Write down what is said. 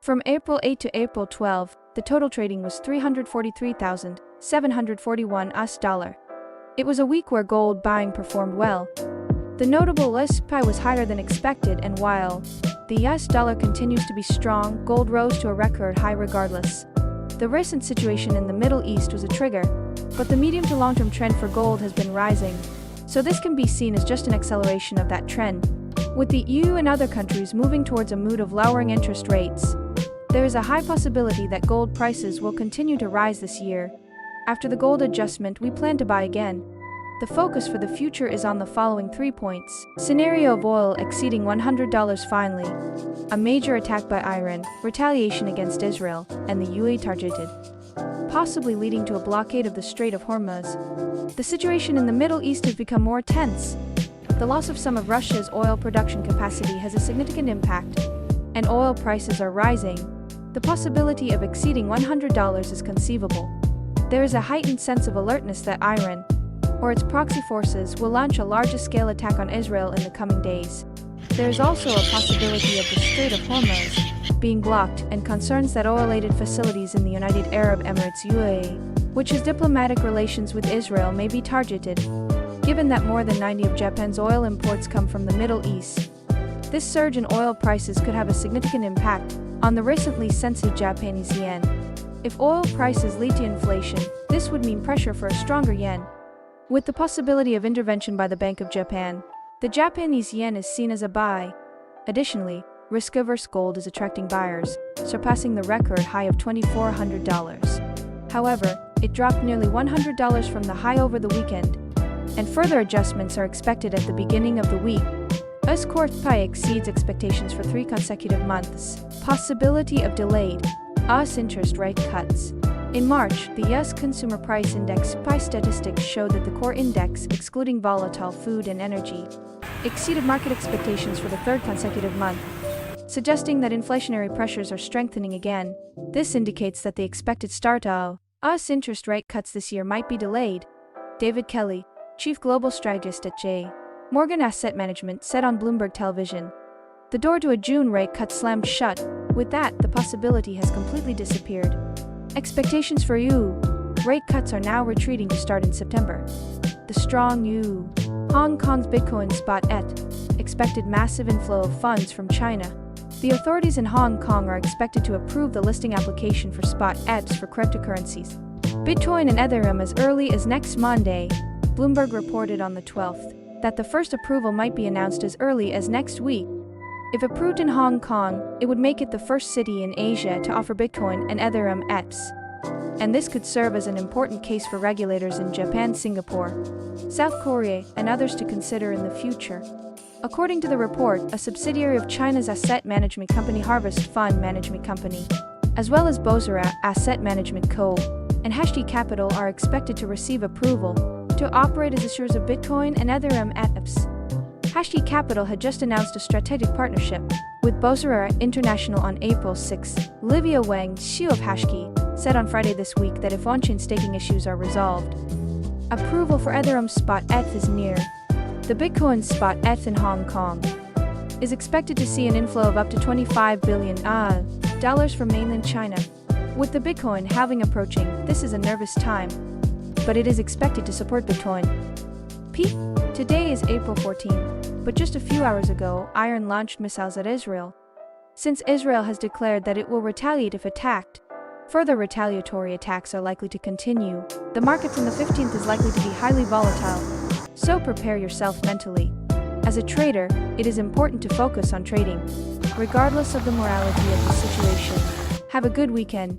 From April 8 to April 12, the total trading was $343,741 US. It was a week where gold buying performed well. The notable SPY was higher than expected, and while the US dollar continues to be strong, gold rose to a record high regardless. The recent situation in the Middle East was a trigger, but the medium to long-term trend for gold has been rising, so this can be seen as just an acceleration of that trend. With the EU and other countries moving towards a mood of lowering interest rates, there is a high possibility that gold prices will continue to rise this year. After the gold adjustment, we plan to buy again. The focus for the future is on the following 3 points. Scenario of oil exceeding $100 finally. A major attack by Iran, retaliation against Israel, and the UAE targeted, possibly leading to a blockade of the Strait of Hormuz. The situation in the Middle East has become more tense. The loss of some of Russia's oil production capacity has a significant impact, and oil prices are rising. The possibility of exceeding $100 is conceivable. There is a heightened sense of alertness that Iran, or its proxy forces, will launch a larger-scale attack on Israel in the coming days. There is also a possibility of the Strait of Hormuz being blocked, and concerns that oil-related facilities in the United Arab Emirates UAE, which has diplomatic relations with Israel, may be targeted, given that more than 90% of Japan's oil imports come from the Middle East. This surge in oil prices could have a significant impact on the recently sensitive Japanese yen. If oil prices lead to inflation, this would mean pressure for a stronger yen, with the possibility of intervention by the Bank of Japan. The Japanese yen is seen as a buy. Additionally, risk-averse gold is attracting buyers, surpassing the record high of $2,400. However, it dropped nearly $100 from the high over the weekend, and further adjustments are expected at the beginning of the week. US core SPY exceeds expectations for 3 consecutive months. Possibility of delayed US interest rate cuts. In March, the US Consumer Price Index SPY statistics showed that the core index, excluding volatile food and energy, exceeded market expectations for the 3rd consecutive month, suggesting that inflationary pressures are strengthening again. This indicates that the expected start of US interest rate cuts this year might be delayed. David Kelly, Chief Global Strategist at J. Morgan Asset Management, said on Bloomberg Television. The door to a June rate cut slammed shut. With that, the possibility has completely disappeared. Expectations for EU rate cuts are now retreating to start in September. The strong EU. Hong Kong's Bitcoin spot ETH expected massive inflow of funds from China. The authorities in Hong Kong are expected to approve the listing application for spot ETHs for cryptocurrencies, Bitcoin and Ethereum, as early as next Monday. Bloomberg reported on the 12th that the first approval might be announced as early as next week. If approved in Hong Kong, it would make it the first city in Asia to offer Bitcoin and Ethereum ETFs. And this could serve as an important case for regulators in Japan, Singapore, South Korea, and others to consider in the future. According to the report, a subsidiary of China's asset management company Harvest Fund Management Company, as well as Bozora Asset Management Co. and Hashti Capital, are expected to receive approval to operate as issuers of Bitcoin and Ethereum ETFs. Hashti Capital had just announced a strategic partnership with Bozora International on April 6. Livia Wang, CEO of Hashti, said on Friday this week that if on-chain staking issues are resolved, approval for Ethereum spot ETH is near. The Bitcoin spot ETH in Hong Kong is expected to see an inflow of up to $25 billion from mainland China. With the Bitcoin halving approaching, this is a nervous time, but it is expected to support Bitcoin. Today is April 14, but just a few hours ago, Iran launched missiles at Israel. Since Israel has declared that it will retaliate if attacked, further retaliatory attacks are likely to continue. The market from the 15th is likely to be highly volatile, so prepare yourself mentally. As a trader, it is important to focus on trading, regardless of the morality of the situation. Have a good weekend.